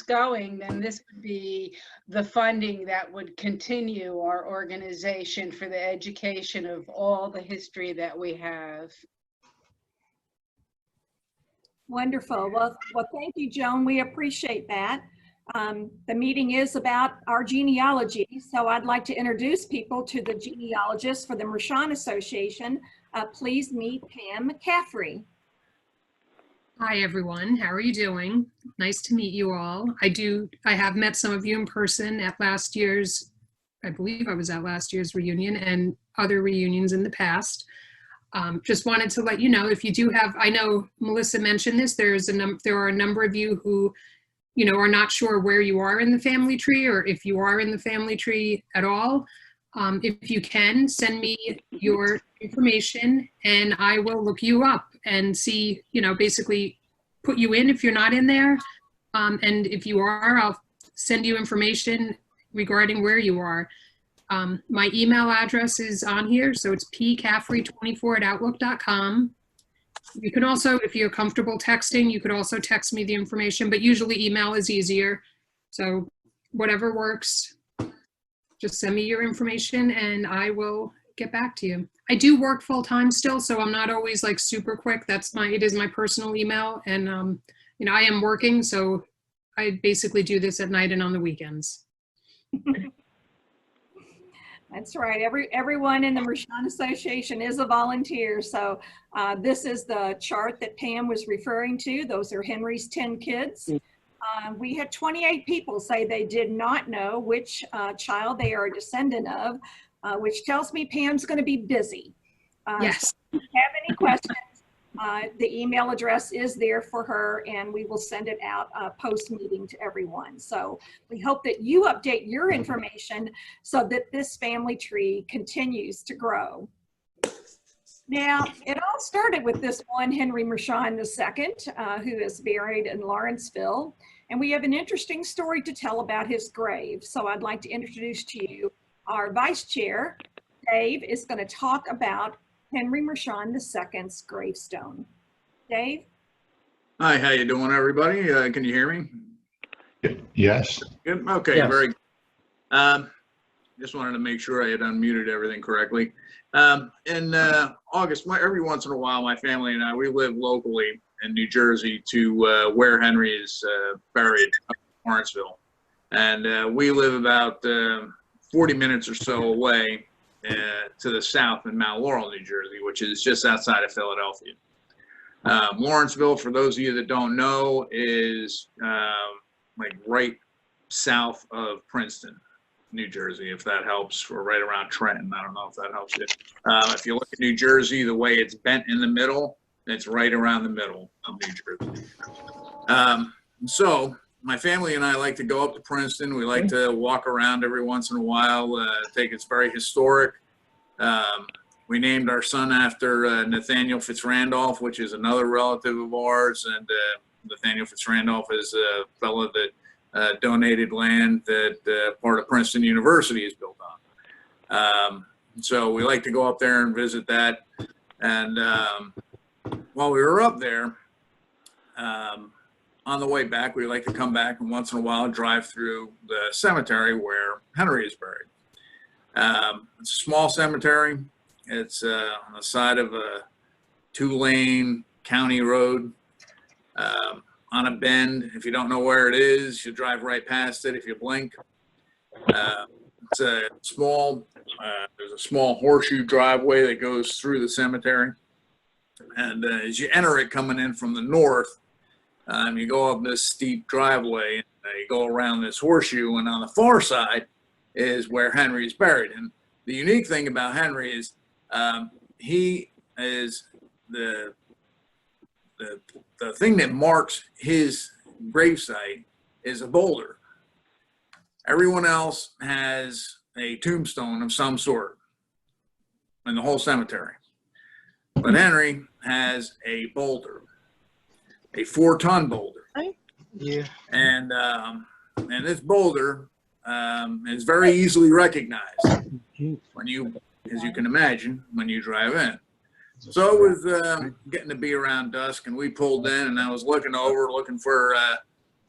going, then this would be the funding that would continue our organization for the education of all the history that we have. Wonderful. Well, thank you, Joan. We appreciate that. The meeting is about our genealogy, so I'd like to introduce people to the genealogists for the Mershon Association. Please meet Pam McCaffrey. Hi, everyone. How are you doing? Nice to meet you all. I have met some of you in person at last year's, I believe I was at last year's reunion and other reunions in the past. Just wanted to let you know, if you do have, I know Melissa mentioned this, there are a number of you who, are not sure where you are in the family tree, or if you are in the family tree at all. If you can, send me your information and I will look you up and see, basically put you in if you're not in there. And if you are, I'll send you information regarding where you are. My email address is on here, so it's pcaffrey24@outlook.com. You can also, if you're comfortable texting, you could also text me the information, but usually email is easier. So whatever works, just send me your information and I will get back to you. I do work full time still, so I'm not always like super quick. It is my personal email, and I am working, so I basically do this at night and on the weekends. That's right. Everyone in the Mershon Association is a volunteer. So this is the chart that Pam was referring to. Those are Henry's 10 kids. We had 28 people say they did not know which child they are a descendant of, which tells me Pam's going to be busy. Yes. So if you have any questions, the email address is there for her, and we will send it out post-meeting to everyone. So we hope that you update your information so that this family tree continues to grow. Now, it all started with this one Henry Mershon II, who is buried in Lawrenceville, and we have an interesting story to tell about his grave. So I'd like to introduce to you our vice chair. Dave is going to talk about Henry Mershon II's gravestone. Dave? Hi, how you doing, everybody? Can you hear me? Yes. Good. Okay, yes. Very good. Just wanted to make sure I had unmuted everything correctly. In August, every once in a while, my family and I, we live locally in New Jersey to where Henry is buried, Lawrenceville. And we live about 40 minutes or so away to the south in Mount Laurel, New Jersey, which is just outside of Philadelphia. Lawrenceville, for those of you that don't know, is like right south of Princeton, New Jersey, if that helps, or right around Trenton. I don't know if that helps you. If you look at New Jersey, the way it's bent in the middle, it's right around the middle of New Jersey. So my family and I like to go up to Princeton. We like to walk around every once in a while. It's very historic. We named our son after Nathaniel Fitzrandolph, which is another relative of ours. And Nathaniel Fitzrandolph is a fellow that donated land that part of Princeton University is built on. So we like to go up there and visit that. And while we were up there, on the way back, we like to come back and once in a while drive through the cemetery where Henry is buried. It's a small cemetery. It's on the side of a 2-lane county road on a bend. If you don't know where it is, you drive right past it if you blink. It's a small, there's a small horseshoe driveway that goes through the cemetery. And as you enter it coming in from the north, you go up this steep driveway, and you go around this horseshoe, and on the far side is where Henry is buried. And the unique thing about Henry is he is the thing that marks his gravesite is a boulder. Everyone else has a tombstone of some sort in the whole cemetery. But Henry has a boulder, a 4-ton boulder. Yeah. And this boulder is very easily recognized when you, as you can imagine, when you drive in. So it was getting to be around dusk, and we pulled in, and I was looking over, looking for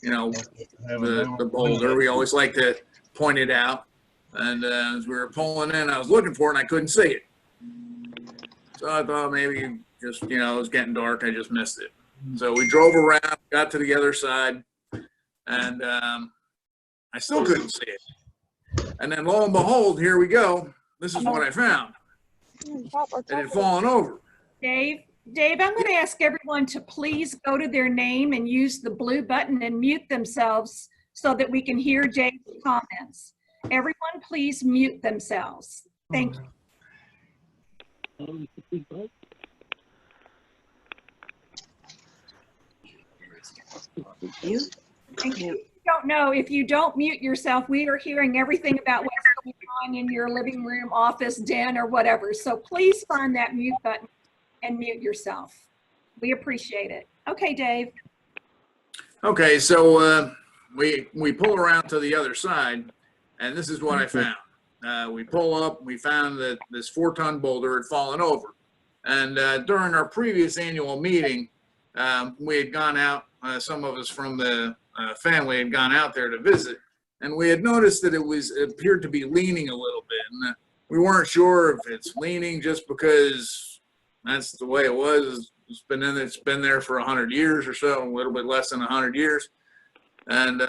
you know, the boulder. We always like to point it out. And as we were pulling in, I was looking for it and I couldn't see it. So I thought maybe just, you know, it was getting dark. I just missed it. So we drove around, got to the other side, and I still couldn't see it. And then lo and behold, here we go. This is what I found. It had fallen over. Dave, I'm going to ask everyone to please go to their name and use the blue button and mute themselves so that we can hear Dave's comments. Everyone, please mute themselves. Thank you. Thank you. Don't know, if you don't mute yourself, we are hearing everything about what's going on in your living room, office, den, or whatever. So please find that mute button and mute yourself. We appreciate it. Okay, Dave. Okay, so we pull around to the other side, and this is what I found. We pull up, we found that this 4-ton boulder had fallen over. And during our previous annual meeting, we had gone out, some of us from the family had gone out there to visit, and we had noticed that it appeared to be leaning a little bit. And we weren't sure if it's leaning just because that's the way it was. It's been there for 100 years or so, a little bit less than 100 years. And,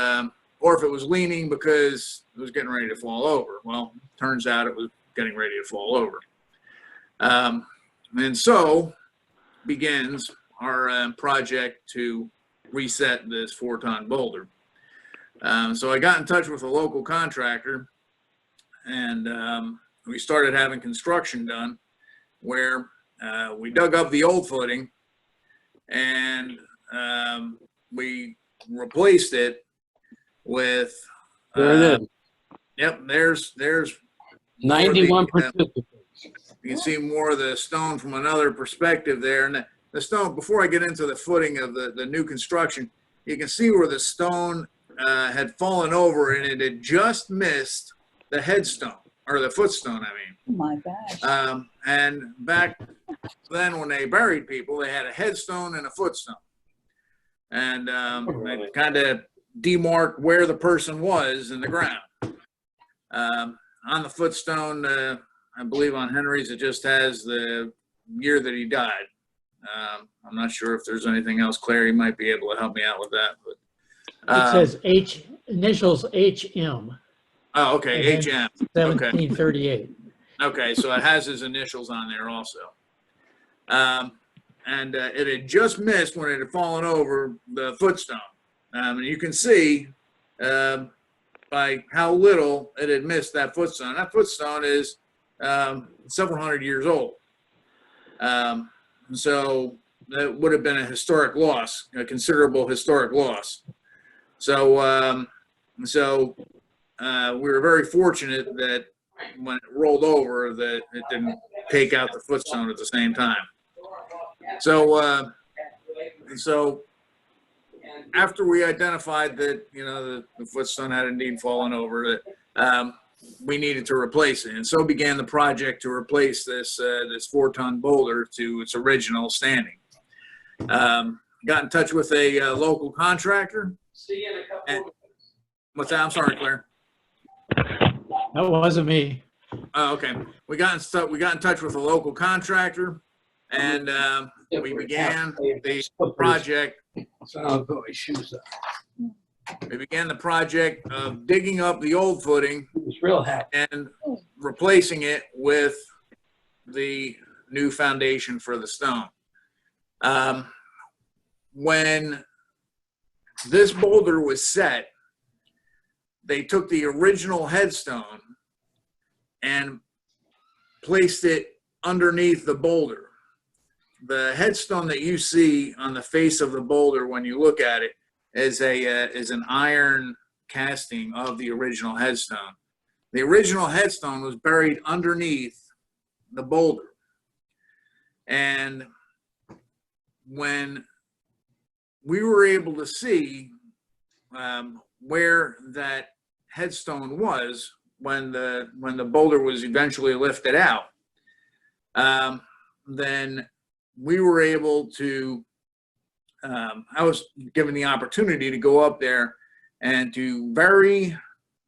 or if it was leaning because it was getting ready to fall over. Well, turns out it was getting ready to fall over. And so begins our project to reset this 4-ton boulder. So I got in touch with a local contractor, and we started having construction done where we dug up the old footing and we replaced it with There it is. Yep, there's 91 participants. you can see more of the stone from another perspective there. And the stone, before I get into the footing of the new construction, you can see where the stone had fallen over and it had just missed the headstone, or the footstone, I mean. Oh my gosh. And back then when they buried people, they had a headstone and a footstone. And they kind of demarked where the person was in the ground. On the footstone, I believe on Henry's, it just has the year that he died. I'm not sure if there's anything else. Claire, you might be able to help me out with that. But It says initials HM. oh, okay, and then HM. Okay. 1738. Okay, so it has his initials on there also. And it had just missed when it had fallen over the footstone. And you can see by how little it had missed that footstone. That footstone is several hundred years old. So that would have been a historic loss, a considerable historic loss. So, we were very fortunate that when it rolled over, that it didn't take out the footstone at the same time. So, so after we identified that, you know, the footstone had indeed fallen over, that we needed to replace it, and so began the project to replace this 4-ton boulder to its original standing. Got in touch with a local contractor. See you in a couple of What's that? I'm sorry, Claire. That wasn't me. Oh, okay. We got in touch with a local contractor, and we began the project. So I'll put my shoes on. We began the project of digging up the old footing It's real happy. and replacing it with the new foundation for the stone. When this boulder was set, they took the original headstone and placed it underneath the boulder. The headstone that you see on the face of the boulder when you look at it is an iron casting of the original headstone. The original headstone was buried underneath the boulder. And when we were able to see where that headstone was when the boulder was eventually lifted out, then we were able to I was given the opportunity to go up there and to very,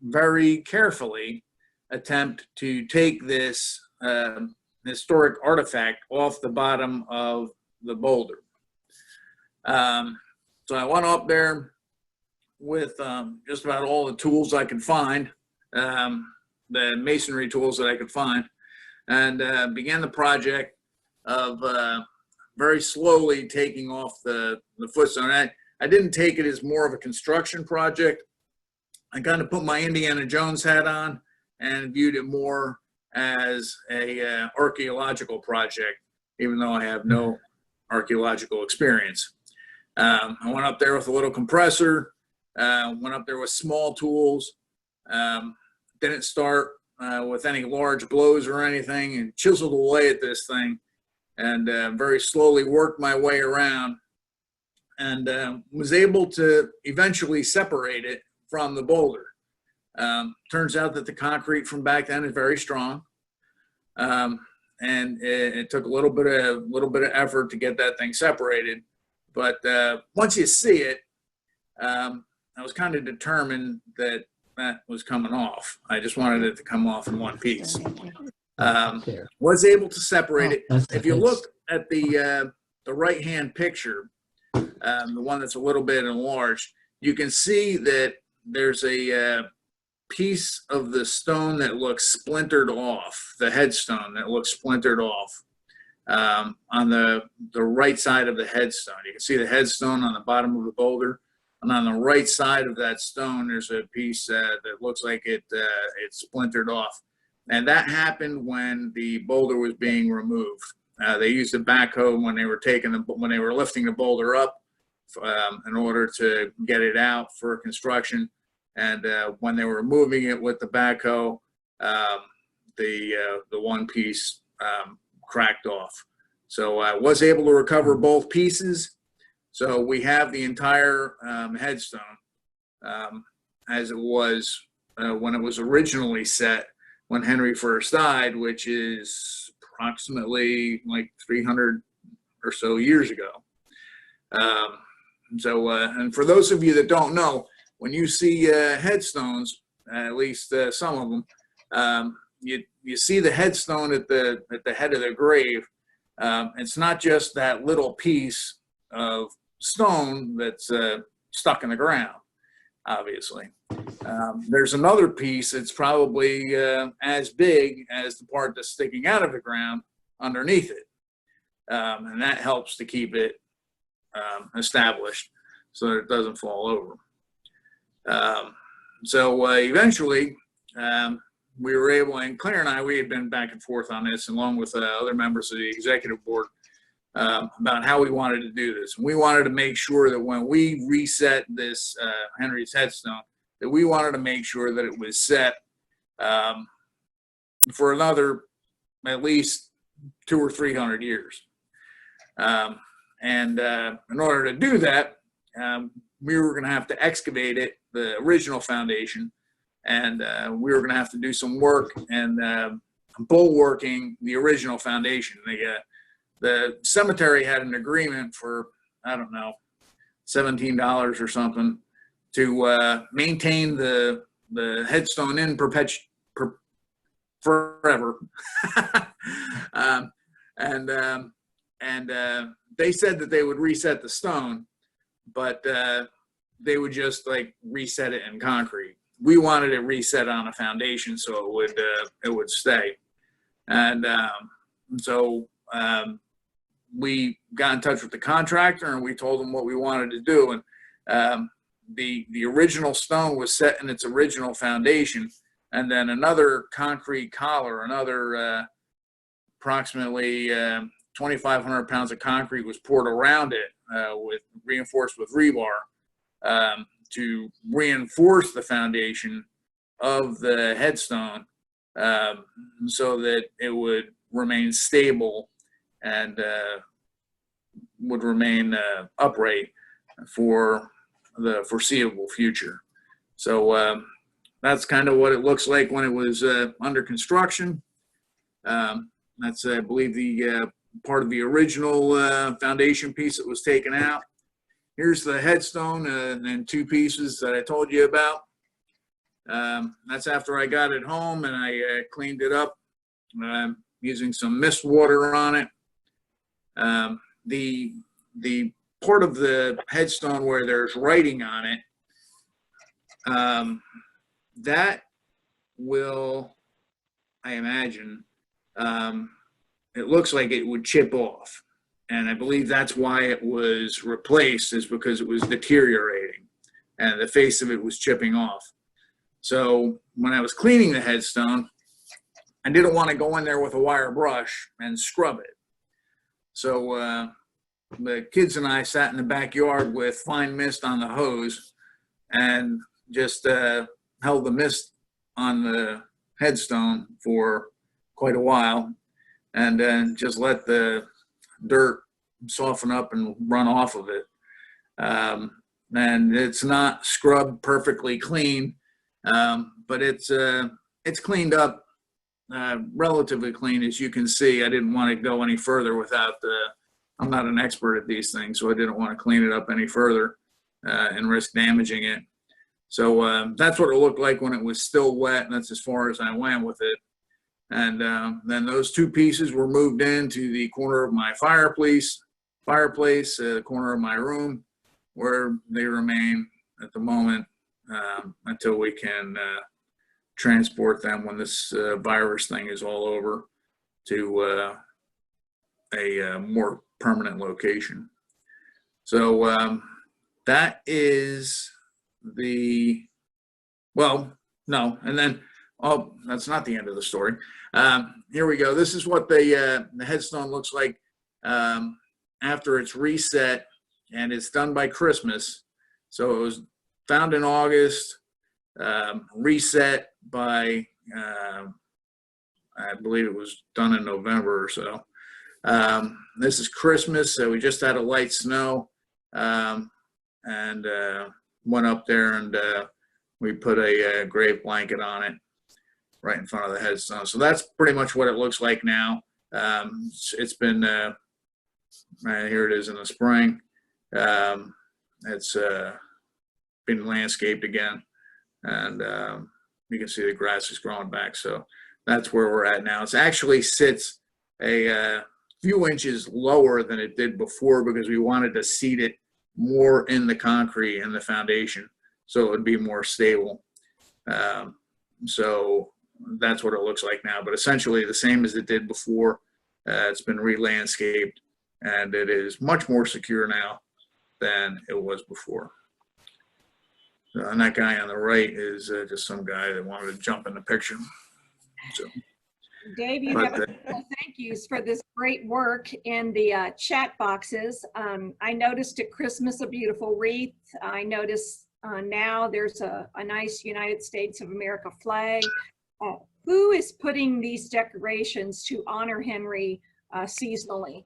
very carefully attempt to take this historic artifact off the bottom of the boulder. So I went up there with just about all the tools I could find, the masonry tools that I could find, and began the project of very slowly taking off the footstone. I didn't take it as more of a construction project. I kind of put my Indiana Jones hat on and viewed it more as a archaeological project, even though I have no archaeological experience. I went up there with a little compressor, went up there with small tools, didn't start with any large blows or anything, and chiseled away at this thing, and very slowly worked my way around, and was able to eventually separate it from the boulder. Turns out that the concrete from back then is very strong, and it took a little bit of effort to get that thing separated. But once you see it, I was kind of determined that was coming off. I just wanted it to come off in one piece. Was able to separate it. If you look at the right-hand picture, the one that's a little bit enlarged, you can see that there's a piece of the stone that looks splintered off, the headstone that looks splintered off on the right side of the headstone. You can see the headstone on the bottom of the boulder, and on the right side of that stone, there's a piece that looks like it splintered off. And that happened when the boulder was being removed. They used a backhoe when they were lifting the boulder up in order to get it out for construction. And when they were moving it with the backhoe, the one piece cracked off. So I was able to recover both pieces. So we have the entire headstone as it was when it was originally set when Henry first died, which is approximately like 300 or so years ago. And for those of you that don't know, when you see headstones, at least some of them, you see the headstone at the head of the grave. It's not just that little piece of stone that's stuck in the ground, obviously. There's another piece that's probably as big as the part that's sticking out of the ground underneath it. And that helps to keep it established so that it doesn't fall over. So eventually, we were able, and Claire and I, we had been back and forth on this along with other members of the executive board about how we wanted to do this. And we wanted to make sure that when we reset this Henry's headstone, that we wanted to make sure that it was set for another at least 200 or 300 years. And in order to do that, we were going to have to excavate it, the original foundation, and we were going to have to do some work and bulwarking the original foundation. The cemetery had an agreement for, I don't know, $17 or something to maintain the headstone in forever. And they said that they would reset the stone, but they would just like reset it in concrete. We wanted it reset on a foundation so it would stay. And so we got in touch with the contractor and we told them what we wanted to do. And the original stone was set in its original foundation, and then another concrete collar, another approximately 2,500 pounds of concrete was poured around it, reinforced with rebar, to reinforce the foundation of the headstone so that it would remain stable and would remain upright for the foreseeable future. So that's kind of what it looks like when it was under construction. That's, I believe, the part of the original foundation piece that was taken out. here's the headstone and two pieces that I told you about. That's after I got it home and I cleaned it up using some mist water on it. The part of the headstone where there's writing on it, that will, I imagine, it looks like it would chip off. And I believe that's why it was replaced, is because it was deteriorating and the face of it was chipping off. So when I was cleaning the headstone, I didn't want to go in there with a wire brush and scrub it. So the kids and I sat in the backyard with fine mist on the hose and just held the mist on the headstone for quite a while, and then just let the dirt soften up and run off of it. And it's not scrubbed perfectly clean, but it's cleaned up relatively clean, as you can see. I didn't want to go any further without I'm not an expert at these things, so I didn't want to clean it up any further and risk damaging it. So that's what it looked like when it was still wet, and that's as far as I went with it. And then those two pieces were moved into the corner of my fireplace, the corner of my room, where they remain at the moment until we can transport them, when this virus thing is all over, to a more permanent location. So that is well, no, and then, oh, that's not the end of the story. Here we go. This is what the headstone looks like after it's reset, and it's done by Christmas. So it was found in August, reset by, I believe it was done in November or so. This is Christmas, so we just had a light snow, and went up there and we put a grave blanket on it right in front of the headstone. So that's pretty much what it looks like now. It's been, here it is in the spring. It's been landscaped again, and you can see the grass is growing back. So that's where we're at now. It actually sits a few inches lower than it did before, because we wanted to seat it more in the concrete and the foundation so it would be more stable. So that's what it looks like now, but essentially the same as it did before. It's been re-landscaped, and it is much more secure now than it was before. And that guy on the right is just some guy that wanted to jump in the picture. So, Dave, you have a thank yous for this great work in the chat boxes. I noticed at Christmas a beautiful wreath. I noticed now there's a nice United States of America flag. Who is putting these decorations to honor Henry seasonally?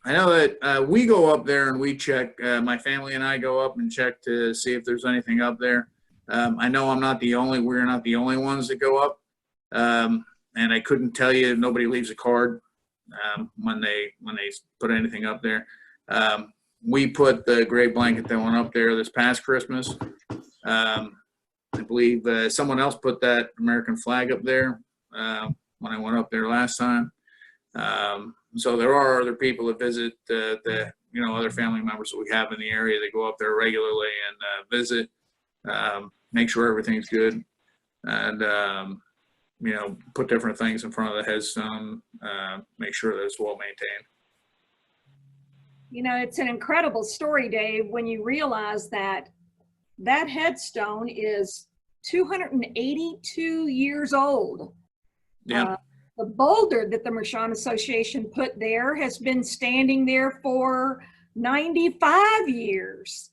I know that we go up there and we check, my family and I go up and check to see if there's anything up there. I know we're not the only ones that go up. And I couldn't tell you, nobody leaves a card when they put anything up there. We put the grave blanket that went up there this past Christmas. I believe someone else put that American flag up there when I went up there last time. So there are other people that visit, other family members that we have in the area that go up there regularly and visit, make sure everything's good, and put different things in front of the headstone, make sure that it's well maintained. It's an incredible story, Dave, when you realize that that headstone is 282 years old. Yeah. The boulder that the Mershon Association put there has been standing there for 95 years.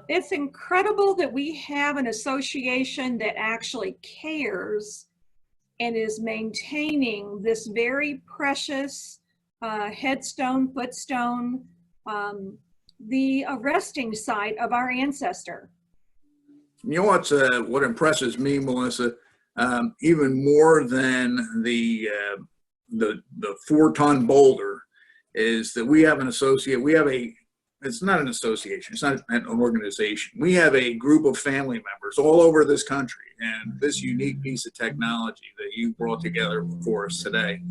It's incredible that we have an association that actually cares and is maintaining this very precious headstone, footstone, the resting site of our ancestor. You know what impresses me, Melissa, even more than the 4-ton boulder, is that we have an associate. We have a it's not an association. It's not an organization. We have a group of family members all over this country, and this unique piece of technology that you brought together for us today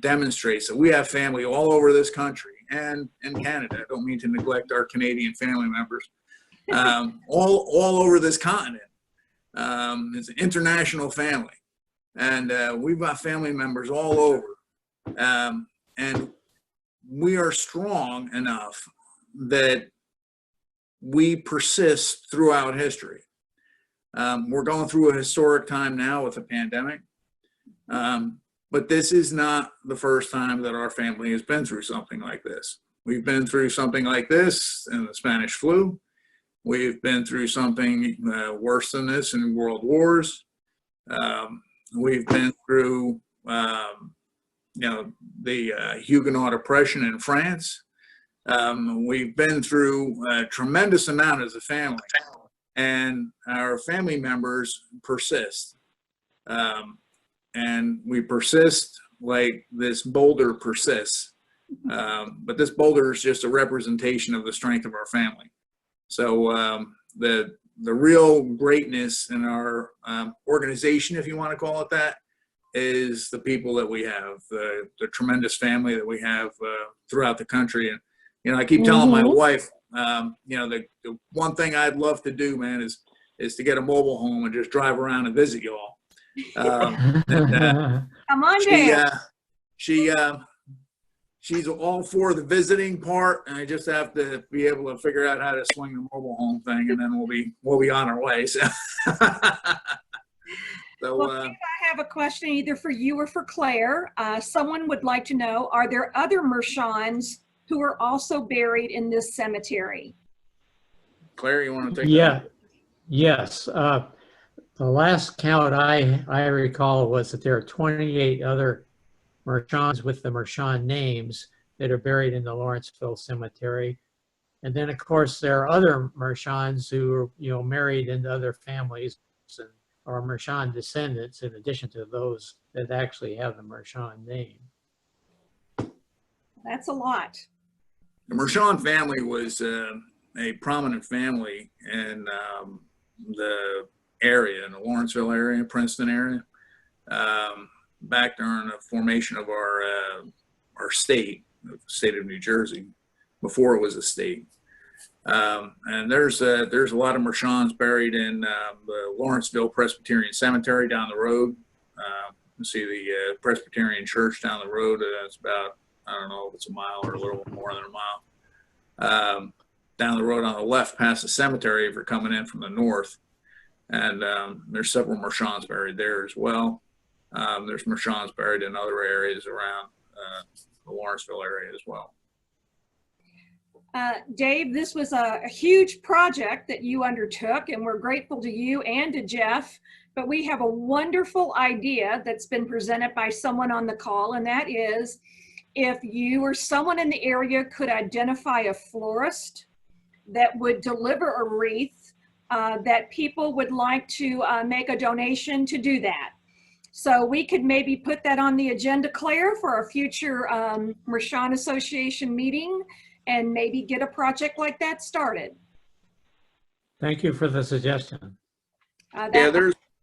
demonstrates that we have family all over this country and in Canada. I don't mean to neglect our Canadian family members. All over this continent. It's an international family, and we've got family members all over. And we are strong enough that we persist throughout history. We're going through a historic time now with the pandemic, but this is not the first time that our family has been through something like this. We've been through something like this in the Spanish flu. We've been through something worse than this in world wars. We've been through, the Huguenot oppression in France. We've been through a tremendous amount as a family, and our family members persist. And we persist like this boulder persists. But this boulder is just a representation of the strength of our family. So the real greatness in our organization, if you want to call it that, is the people that we have, the tremendous family that we have throughout the country. And I keep telling my wife, the one thing I'd love to do, man, is to get a mobile home and just drive around and visit y'all. Come on, Dave. She's all for the visiting part, and I just have to be able to figure out how to swing the mobile home thing, and then we'll be on our way. So, I have a question either for you or for Claire. Someone would like to know, are there other Mershons who are also buried in this cemetery? Claire, you want to take Yeah, yes. The last count I recall was that there are 28 other Mershons with the Mershon names that are buried in the Lawrenceville Cemetery. And then, of course, there are other Mershons who are, married into other families and are Mershon descendants in addition to those that actually have the Mershon name. That's a lot. The Mershon family was a prominent family in the area, in the Lawrenceville area, Princeton area. Back during the formation of our state, the state of New Jersey, before it was a state. And there's a lot of Mershons buried in the Lawrenceville Presbyterian Cemetery down the road. You see the Presbyterian Church down the road. It's about, I don't know if it's a mile or a little more than a mile. Down the road on the left past the cemetery if you're coming in from the north. And there's several Mershons buried there as well. There's Mershons buried in other areas around the Lawrenceville area as well. Dave, this was a huge project that you undertook, and we're grateful to you and to Jeff, but we have a wonderful idea that's been presented by someone on the call, and that is if you or someone in the area could identify a florist that would deliver a wreath that people would like to make a donation to do that. So we could maybe put that on the agenda, Claire, for a future Mershon Association meeting and maybe get a project like that started. Thank you for the suggestion. Yeah,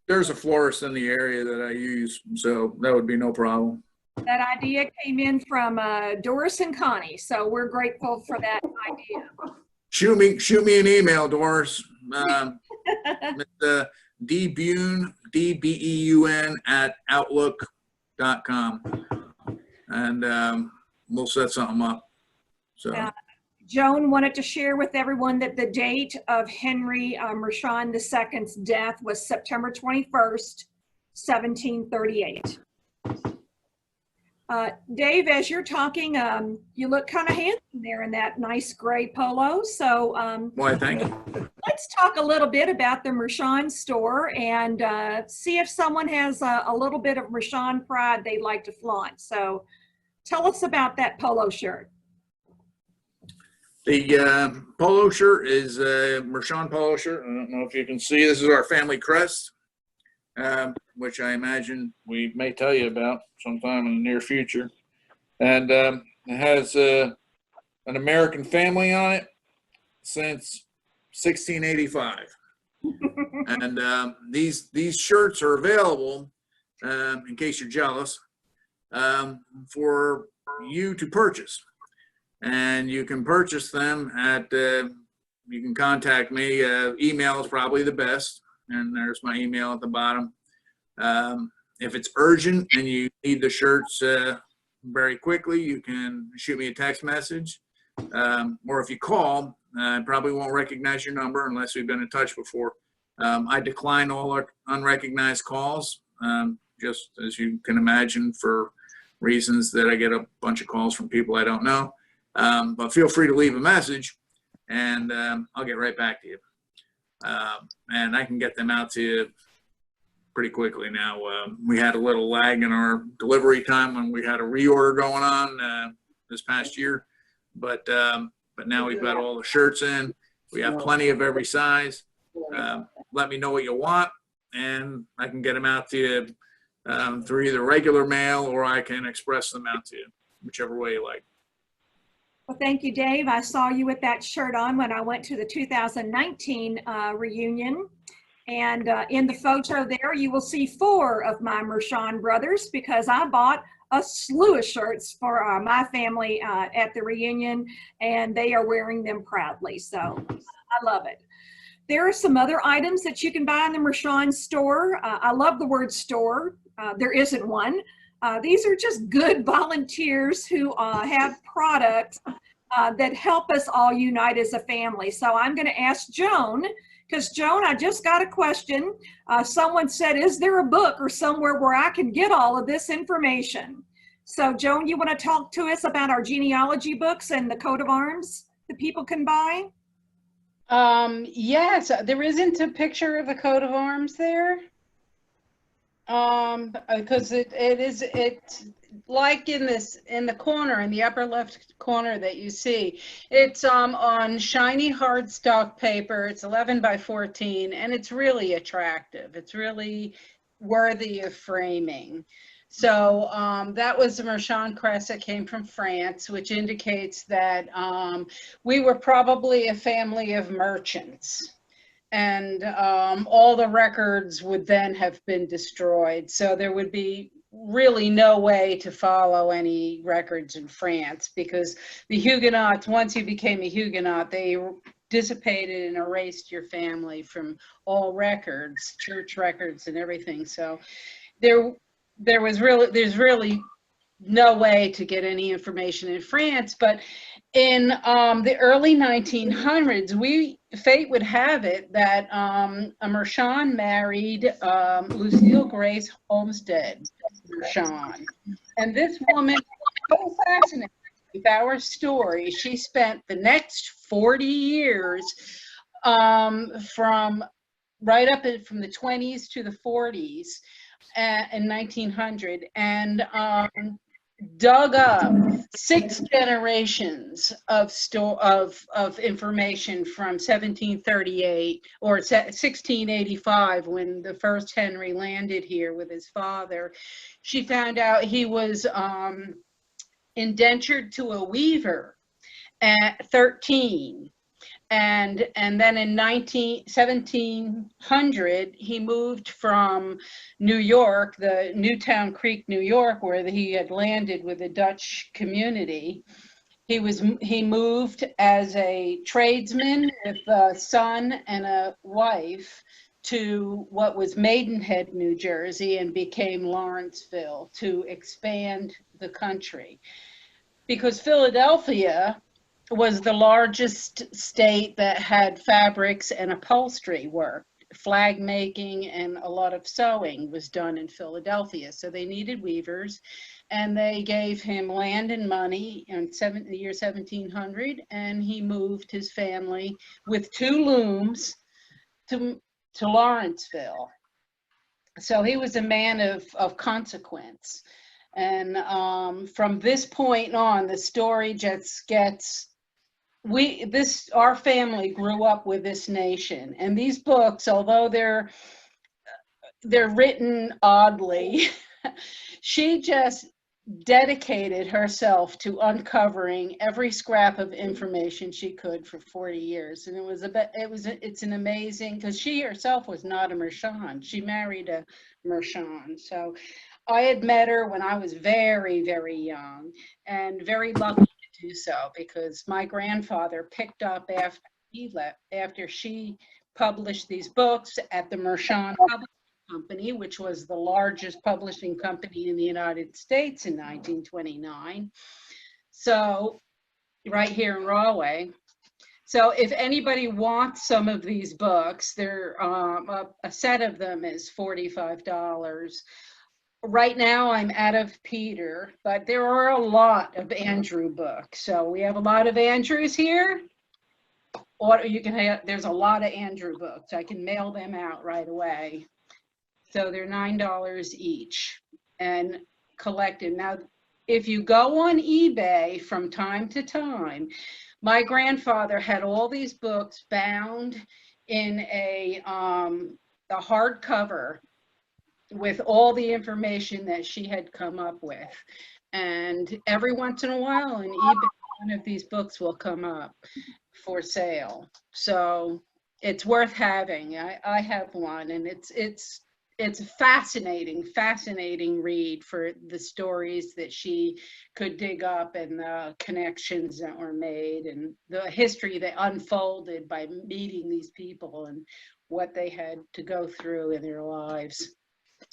there's a florist in the area that I use, so that would be no problem. That idea came in from Doris and Connie, so we're grateful for that idea. Shoot me an email, Doris. It's dbeun, DBEUN @outlook.com, and we'll set something up. So Joan wanted to share with everyone that the date of Henry Mershon II's death was September 21st, 1738. Dave, as you're talking, you look kind of handsome there in that nice gray polo. So why, thank you. Let's talk a little bit about the Mershon store and see if someone has a little bit of Mershon pride they'd like to flaunt. So tell us about that polo shirt. The polo shirt is a Mershon polo shirt. I don't know if you can see. This is our family crest, which I imagine we may tell you about sometime in the near future. And it has a an American family on it since 1685. And these shirts are available, in case you're jealous, for you to purchase. And you can purchase them at, you can contact me. Email is probably the best. And there's my email at the bottom. If it's urgent and you need the shirts very quickly, you can shoot me a text message. Or if you call, I probably won't recognize your number unless we've been in touch before. I decline all unrecognized calls, just as you can imagine, for reasons that I get a bunch of calls from people I don't know. But feel free to leave a message, and I'll get right back to you. And I can get them out to you pretty quickly now. We had a little lag in our delivery time when we had a reorder going on this past year, but now we've got all the shirts in. We have plenty of every size. Let me know what you want, and I can get them out to you through either regular mail, or I can express them out to you, whichever way you like. Well, thank you, Dave. I saw you with that shirt on when I went to the 2019 reunion. And in the photo there, you will see 4 of my Mershon brothers, because I bought a slew of shirts for my family at the reunion, and they are wearing them proudly. So I love it. There are some other items that you can buy in the Mershon store. I love the word store. There isn't one. These are just good volunteers who have products that help us all unite as a family. So I'm going to ask Joan, because Joan, I just got a question. Someone said, is there a book or somewhere where I can get all of this information? So Joan, you want to talk to us about our genealogy books and the coat of arms that people can buy? Yes, there isn't a picture of the coat of arms there. Because it's like in the corner, in the upper left corner that you see, it's on shiny hardstock paper. It's 11 by 14, and it's really attractive. It's really worthy of framing. So that was the Mershon crest that came from France, which indicates that we were probably a family of merchants. And all the records would then have been destroyed. So there would be really no way to follow any records in France, because the Huguenots, once you became a Huguenot, they dissipated and erased your family from all records, church records and everything. So there's really no way to get any information in France. But in the early 1900s, fate would have it that a Mershon married Lucille Grace Olmsted Mershon. And this woman was so fascinated with our story. She spent the next 40 years from the 20s to the 40s in 1900, and dug up 6 generations of information from 1738 or 1685, when the first Henry landed here with his father. She found out he was indentured to a weaver at 13. And then in 1700, he moved from New York, the Newtown Creek, New York, where he had landed with a Dutch community. He moved as a tradesman with a son and a wife to what was Maidenhead, New Jersey, and became Lawrenceville to expand the country. Because Philadelphia was the largest state that had fabrics and upholstery work. Flag making and a lot of sewing was done in Philadelphia. So they needed weavers, and they gave him land and money in the year 1700, and he moved his family with 2 looms to Lawrenceville. So he was a man of consequence. And from this point on, the story just gets, our family grew up with this nation, and these books, although they're written oddly, she just dedicated herself to uncovering every scrap of information she could for 40 years. And it's an amazing, because she herself was not a Mershon. She married a Mershon. So I had met her when I was very, very young, and very lucky to do so, because my grandfather picked up after he left, after she published these books at the Mershon Publishing Company, which was the largest publishing company in the United States in 1929. So right here in Rahway. So if anybody wants some of these books, they're a set of them is $45. Right now I'm out of Peter, but there are a lot of Andrew books. So we have a lot of Andrews here. Or you can have, there's a lot of Andrew books. I can mail them out right away. So they're $9 each and collected. Now, if you go on eBay from time to time, my grandfather had all these books bound in a hardcover with all the information that she had come up with. And every once in a while on eBay, one of these books will come up for sale. So it's worth having. I have one, and it's a fascinating read for the stories that she could dig up and the connections that were made and the history that unfolded by meeting these people and what they had to go through in their lives.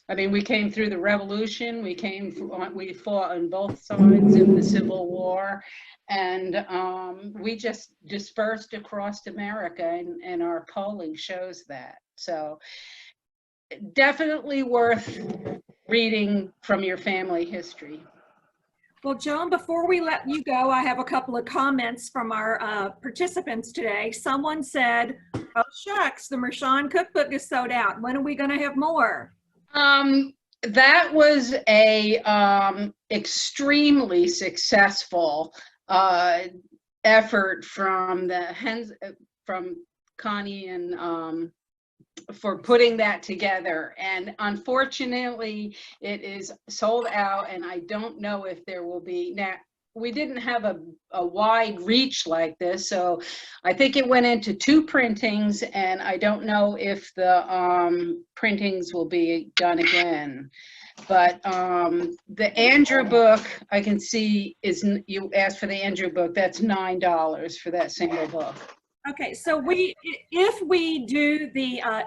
I mean, we came through the revolution, we fought on both sides of the Civil War, and we just dispersed across America, and our polling shows that. So definitely worth reading from your family history. Well, Joan, before we let you go, I have a couple of comments from our participants today. Someone said, oh shucks, the Mershon cookbook is sold out. When are we going to have more? That was a extremely successful effort from Connie and for putting that together, and unfortunately it is sold out, and I don't know if there will be. Now, we didn't have a wide reach like this, so I think it went into 2 printings, and I don't know if the printings will be done again. But the Andrew book, I can see you asked for the Andrew book, that's $9 for that single book. Okay, so if we do a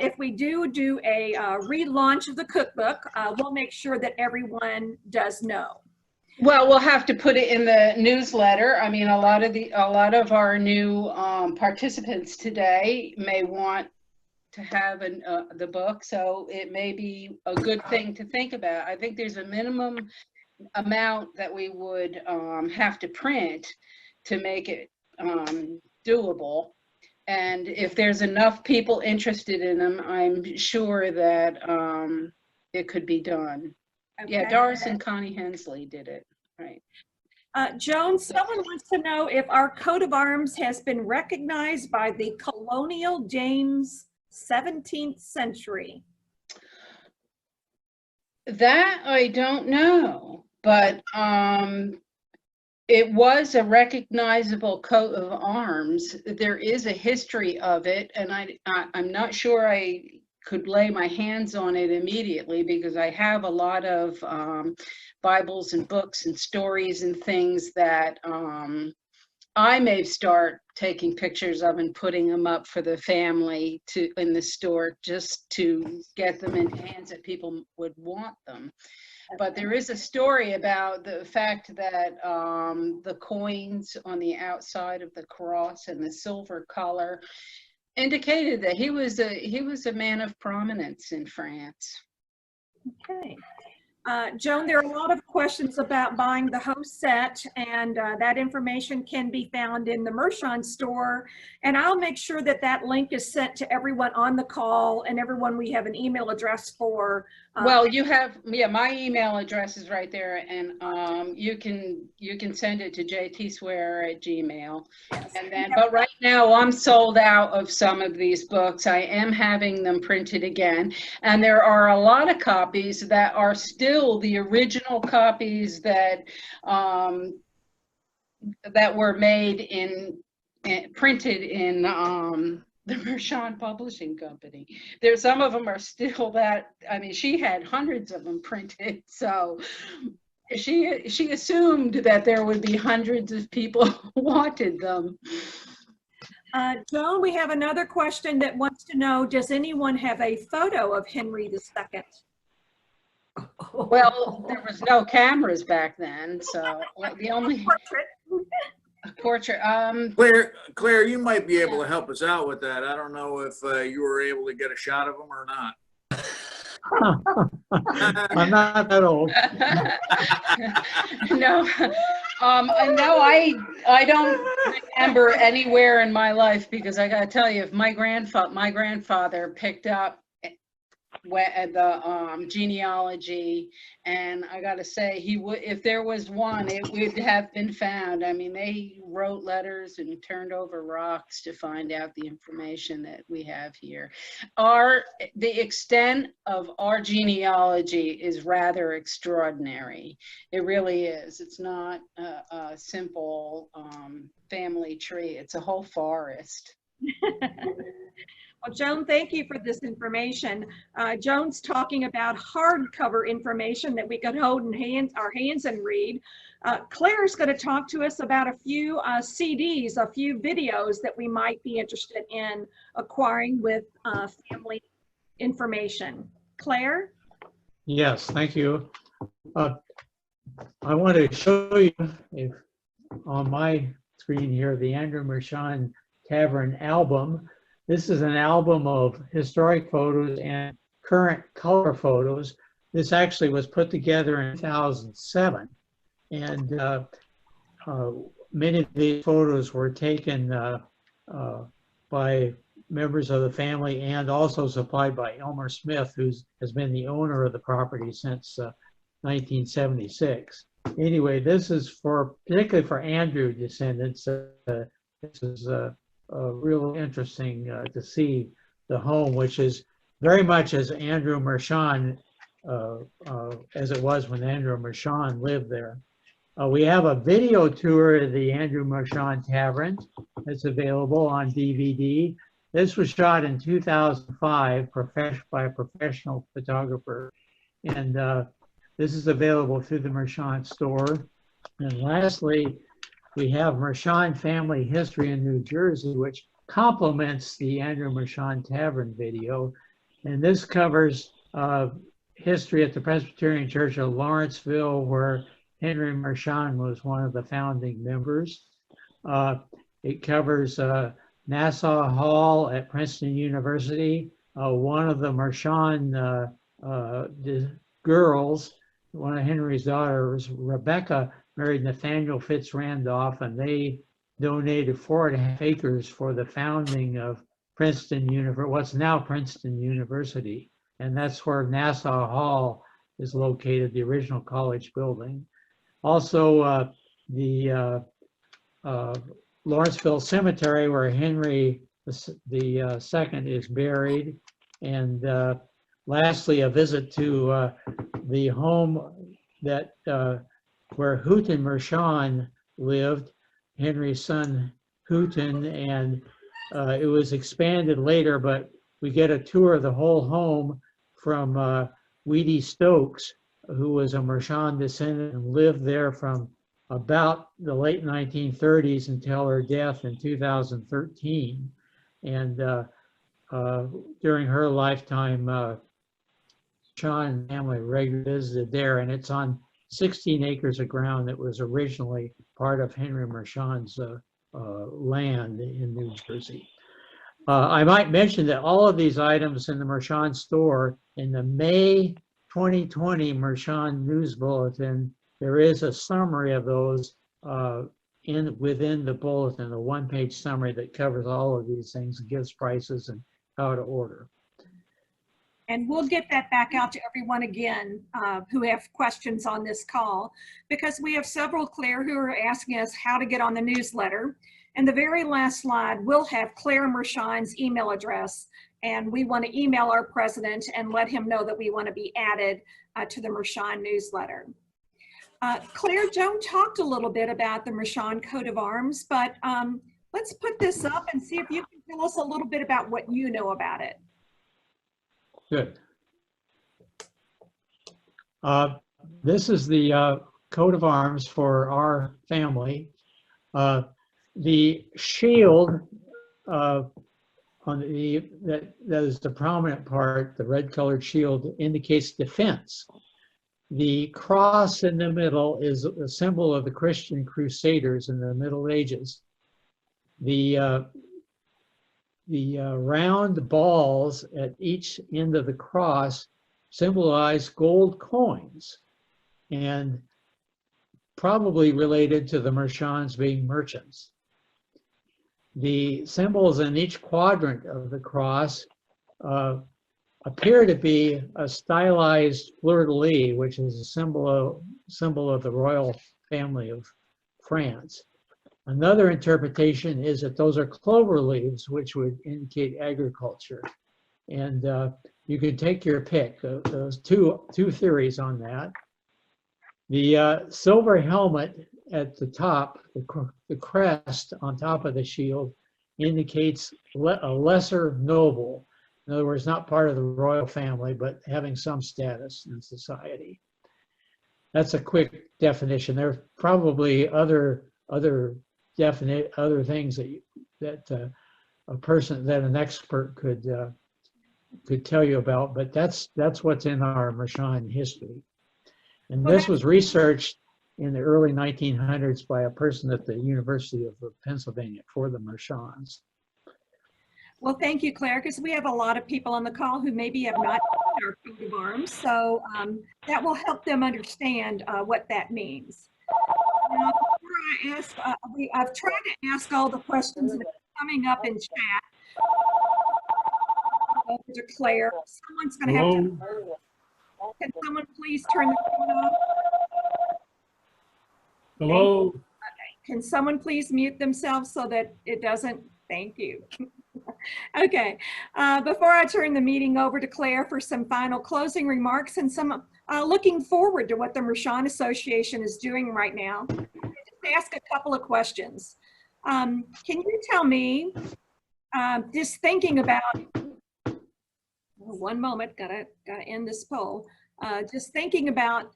relaunch of the cookbook, we'll make sure that everyone does know. Well, we'll have to put it in the newsletter. I mean, a lot of our new participants today may want to have the book, so it may be a good thing to think about. I think there's a minimum amount that we would have to print to make it doable. And if there's enough people interested in them, I'm sure that it could be done. Okay. Yeah, Doris and Connie Hensley did it, right. Joan, someone wants to know if our coat of arms has been recognized by the colonial Danes 17th century. That I don't know, but it was a recognizable coat of arms. There is a history of it, and I'm not sure I could lay my hands on it immediately, because I have a lot of Bibles and books and stories and things that I may start taking pictures of and putting them up for the family in the store, just to get them in hands that people would want them. But there is a story about the fact that the coins on the outside of the cross and the silver color indicated that he was a man of prominence in France. Okay. Joan, there are a lot of questions about buying the whole set, and that information can be found in the Mershon store. And I'll make sure that that link is sent to everyone on the call and everyone we have an email address for Well, you have, yeah, my email address is right there, and you can send it to jtswear@gmail. Yes. And then, but right now I'm sold out of some of these books. I am having them printed again, and there are a lot of copies that are still the original copies that that were made printed in the Mershon Publishing Company. There's some of them are still that, I mean, she had hundreds of them printed, so she assumed that there would be hundreds of people who wanted them. Joan, we have another question that wants to know, does anyone have a photo of Henry II? Well, there was no cameras back then, so the only portrait, Claire, you might be able to help us out with that. I don't know if you were able to get a shot of them or not. I'm not that old. No, no, I don't remember anywhere in my life, because I gotta tell you, if my grandfather picked up the genealogy, and I gotta say, he would, if there was one, it would have been found. I mean, they wrote letters and turned over rocks to find out the information that we have here. The extent of our genealogy is rather extraordinary. It really is. It's not a simple family tree. It's a whole forest. Well, Joan, thank you for this information. Joan's talking about hardcover information that we could hold in our hands and read. Claire's going to talk to us about a few CDs, a few videos that we might be interested in acquiring with family information. Claire? Yes, thank you. I want to show you on my screen here the Andrew Mershon Tavern album. This is an album of historic photos and current color photos. This actually was put together in 2007. And many of these photos were taken by members of the family and also supplied by Elmer Smith, who has been the owner of the property since 1976. Anyway, this is particularly for Andrew descendants. This is real interesting to see the home, which is very much as Andrew Mershon, as it was when Andrew Mershon lived there. We have a video tour of the Andrew Mershon Tavern that's available on DVD. This was shot in 2005 by a professional photographer. And this is available through the Mershon store. And lastly, we have Mershon Family History in New Jersey, which complements the Andrew Mershon Tavern video. And this covers history at the Presbyterian Church of Lawrenceville, where Henry Mershon was one of the founding members. It covers Nassau Hall at Princeton University. One of the Mershon girls, one of Henry's daughters, Rebecca, married Nathaniel Fitz Randolph, and they donated 4.5 acres for the founding of Princeton University, what's now Princeton University. And that's where Nassau Hall is located, the original college building. Also, the Lawrenceville Cemetery, where Henry the Second is buried. And lastly, a visit to the home that where Houghton Mershon lived, Henry's son Houghton, and it was expanded later, but we get a tour of the whole home from Weedy Stokes, who was a Mershon descendant and lived there from about the late 1930s until her death in 2013. And during her lifetime, Mershon family regularly visited there, and it's on 16 acres of ground that was originally part of Henry Mershon's land in New Jersey. I might mention that all of these items in the Mershon store, in the May 2020 Mershon News Bulletin, there is a summary of those within the bulletin, a one-page summary that covers all of these things and gives prices and how to order. And we'll get that back out to everyone again who have questions on this call, because we have several, Claire, who are asking us how to get on the newsletter. And the very last slide will have Claire Mershon's email address. And we want to email our president and let him know that we want to be added to the Mershon newsletter. Claire, Joan talked a little bit about the Mershon coat of arms, but let's put this up and see if you can tell us a little bit about what you know about it. Good. This is the coat of arms for our family. The shield on that is the prominent part, the red colored shield, indicates defense. The cross in the middle is a symbol of the Christian crusaders in the Middle Ages. The round balls at each end of the cross symbolize gold coins, and probably related to the Mershons being merchants. The symbols in each quadrant of the cross appear to be a stylized fleur-de-lis, which is a symbol of the royal family of France. Another interpretation is that those are clover leaves, which would indicate agriculture. And you can take your pick. Those two theories on that. The silver helmet at the top, the crest on top of the shield, indicates a lesser noble. In other words, not part of the royal family, but having some status in society. That's a quick definition. There are probably other things that an expert could tell you about, but that's what's in our Mershon history. And this was researched in the early 1900s by a person at the University of Pennsylvania for the Mershons. Well, thank you, Claire, because we have a lot of people on the call who maybe have not seen our coat of arms, so that will help them understand what that means. Now, before I ask, I've tried to ask all the questions that are coming up in chat. Over to Claire. Someone's going to have to. Can someone please turn the phone off? Hello? Okay. Can someone please mute themselves so that it doesn't? Thank you. Okay. Before I turn the meeting over to Claire for some final closing remarks and some looking forward to what the Mershon Association is doing right now, I'll just ask a couple of questions. Can you tell me, just thinking about, one moment, gotta end this poll. Just thinking about,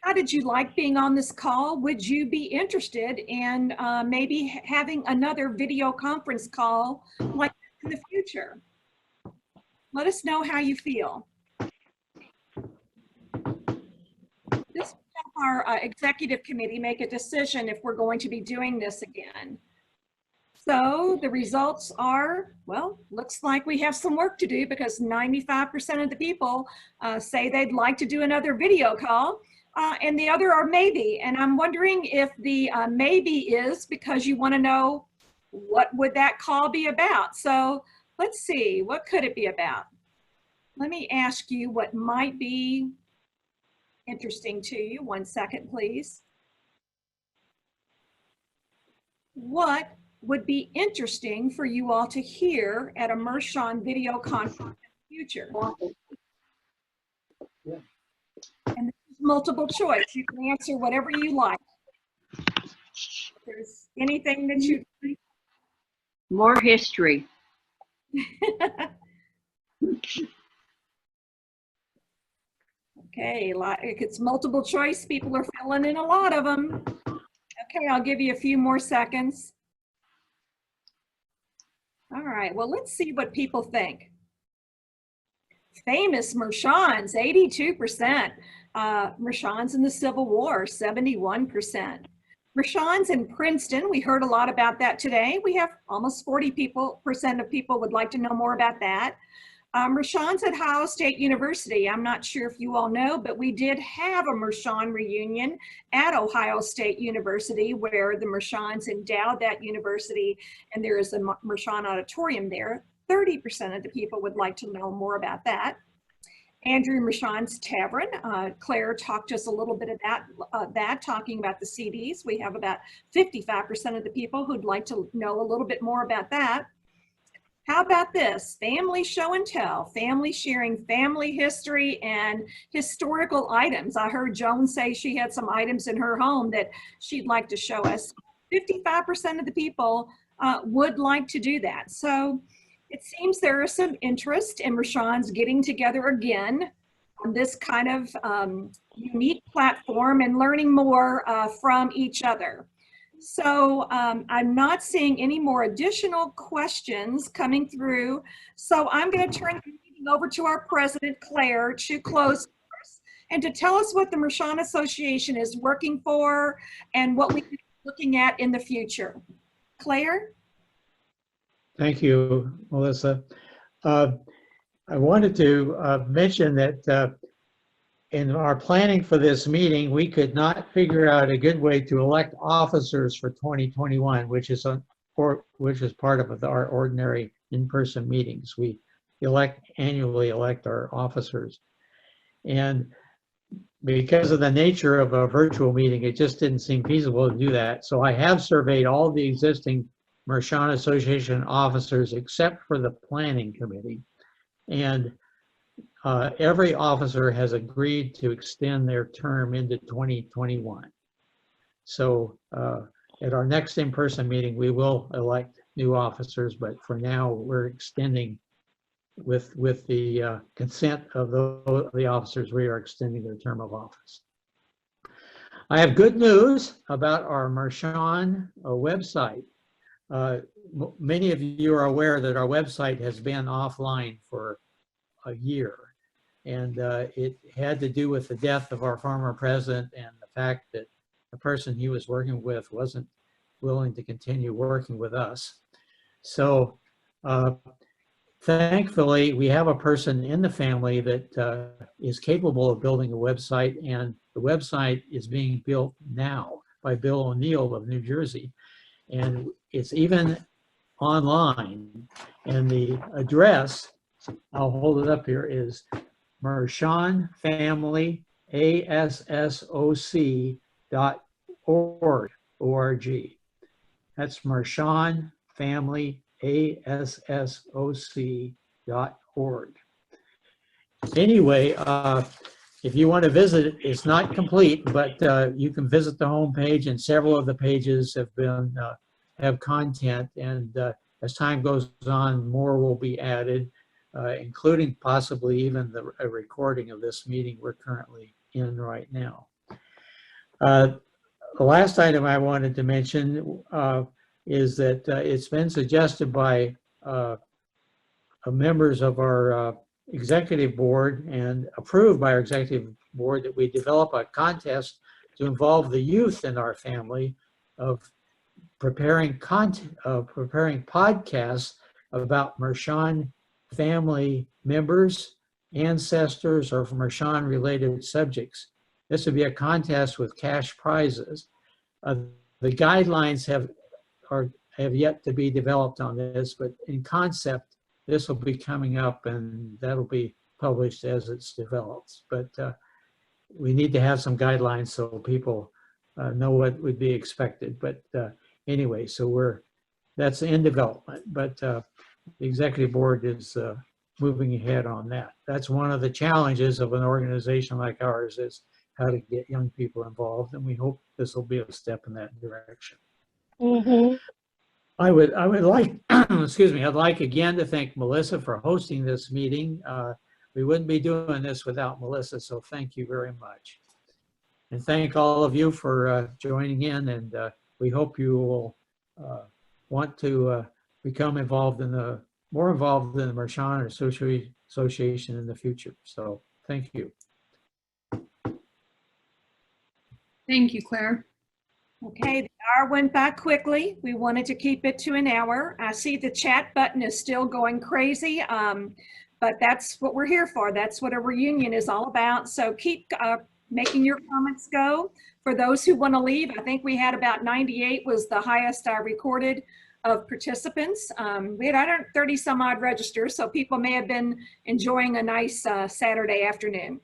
how did you like being on this call? Would you be interested in maybe having another video conference call like in the future? Let us know how you feel. This will help our executive committee make a decision if we're going to be doing this again. So the results are, well, looks like we have some work to do, because 95% of the people say they'd like to do another video call. And the other are maybe. And I'm wondering if the maybe is because you want to know what would that call be about. So let's see, what could it be about? Let me ask you what might be interesting to you. 1 second, please. What would be interesting for you all to hear at a Mershon video conference in the future? And this is multiple choice. You can answer whatever you like. If there's anything that you think. More history. Okay, like it's multiple choice, people are filling in a lot of them. Okay, I'll give you a few more seconds. All right, well, let's see what people think. Famous Mershons, 82%. Mershons in the Civil War, 71%. Mershons in Princeton, we heard a lot about that today. We have almost 40% of people would like to know more about that. Mershons at Ohio State University. I'm not sure if you all know, but we did have a Mershon reunion at Ohio State University where the Mershons endowed that university, and there is a Mershon auditorium there. 30% of the people would like to know more about that. Andrew and Rashawn's Tavern. Claire talked to us a little bit about that, talking about the CDs. We have about 55% of the people who'd like to know a little bit more about that. How about this? Family show and tell, family sharing family history and historical items. I heard Joan say she had some items in her home that she'd like to show us. 55% of the people would like to do that. So it seems there is some interest in Rashawn's getting together again on this kind of unique platform and learning more from each other. So I'm not seeing any more additional questions coming through. So I'm going to turn the meeting over to our president, Claire, to close first and to tell us what the Mershon Association is working for and what we're looking at in the future. Claire? Thank you, Melissa. I wanted to mention that in our planning for this meeting, we could not figure out a good way to elect officers for 2021, which is part of our ordinary in-person meetings. We annually elect our officers. And because of the nature of a virtual meeting, it just didn't seem feasible to do that. So I have surveyed all the existing Mershon Association officers except for the planning committee. And every officer has agreed to extend their term into 2021. So at our next in-person meeting, we will elect new officers, but for now we're extending with the consent of the officers, we are extending their term of office. I have good news about our Mershon website. Many of you are aware that our website has been offline for a year, and it had to do with the death of our former president and the fact that the person he was working with wasn't willing to continue working with us. So thankfully, we have a person in the family that is capable of building a website, and the website is being built now by Bill O'Neill of New Jersey. And it's even online, and the address, I'll hold it up here, is mershonfamilyassoc.org. That's mershonfamilyassoc.org. Anyway, if you want to visit it, it's not complete, but you can visit the homepage, and several of the pages have content, and as time goes on, more will be added, including possibly even a recording of this meeting we're currently in right now. The last item I wanted to mention is that it's been suggested by members of our executive board and approved by our executive board that we develop a contest to involve the youth in our family of preparing podcasts about Mershon family members, ancestors, or Mershon related subjects. This would be a contest with cash prizes. The guidelines have yet to be developed on this, but in concept, this will be coming up, and that'll be published as it's developed. But we need to have some guidelines so people know what would be expected. But anyway, so that's in development, but the executive board is moving ahead on that. That's one of the challenges of an organization like ours, is how to get young people involved, and we hope this will be a step in that direction. Mm-hmm. I would like, excuse me, I'd like again to thank Melissa for hosting this meeting. We wouldn't be doing this without Melissa, so thank you very much. And thank all of you for joining in, and we hope you will want to become more involved in the Mershon Association in the future. So thank you. Thank you, Claire. Okay, the hour went by quickly. We wanted to keep it to an hour. I see the chat button is still going crazy, but that's what we're here for. That's what a reunion is all about. So keep making your comments go. For those who want to leave, I think we had about 98 was the highest I recorded. of participants. We had 130 some odd registers, so people may have been enjoying a nice Saturday afternoon.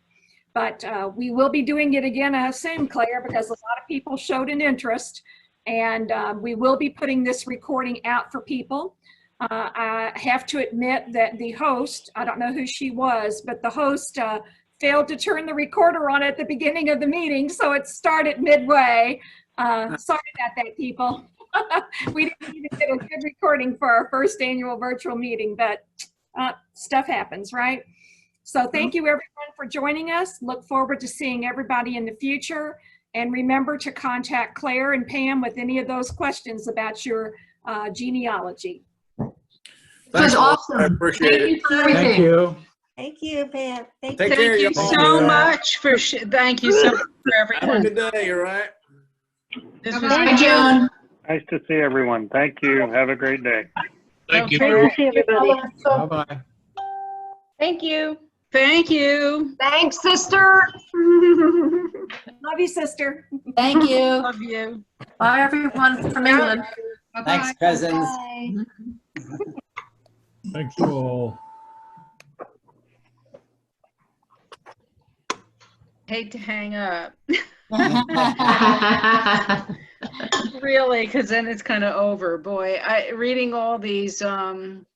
But we will be doing it again, I assume, Claire, because a lot of people showed an interest. And we will be putting this recording out for people. I have to admit that the host, I don't know who she was, but the host failed to turn the recorder on at the beginning of the meeting, so it started midway. Sorry about that, people. We didn't even get a good recording for our first annual virtual meeting, but stuff happens, right? So thank you everyone for joining us. Look forward to seeing everybody in the future. And remember to contact Claire and Pam with any of those questions about your genealogy. Thanks, was awesome. I appreciate it. Thank you. Thank you, Pam. Take Thank care, you y'all. so much for, thank you so much for Have a everyone. good day, all right? This was Bye, good. Joan. Nice to see everyone. Thank you. Have a great day. Thank you. Okay. See everybody. Bye-bye. Thank you. Thank you. Thanks, sister. Love you, sister. Thank you. Love you. Bye, everyone from England. Thanks, cousins. Bye. Thank you all. Hate to hang up. Really, because then it's kind of over. Boy, reading all these things,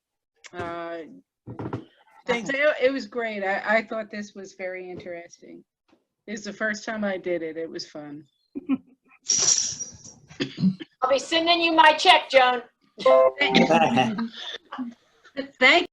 it was great. I thought this was very interesting. It's the first time I did it. It was fun. I'll be sending you my check, Joan. Thank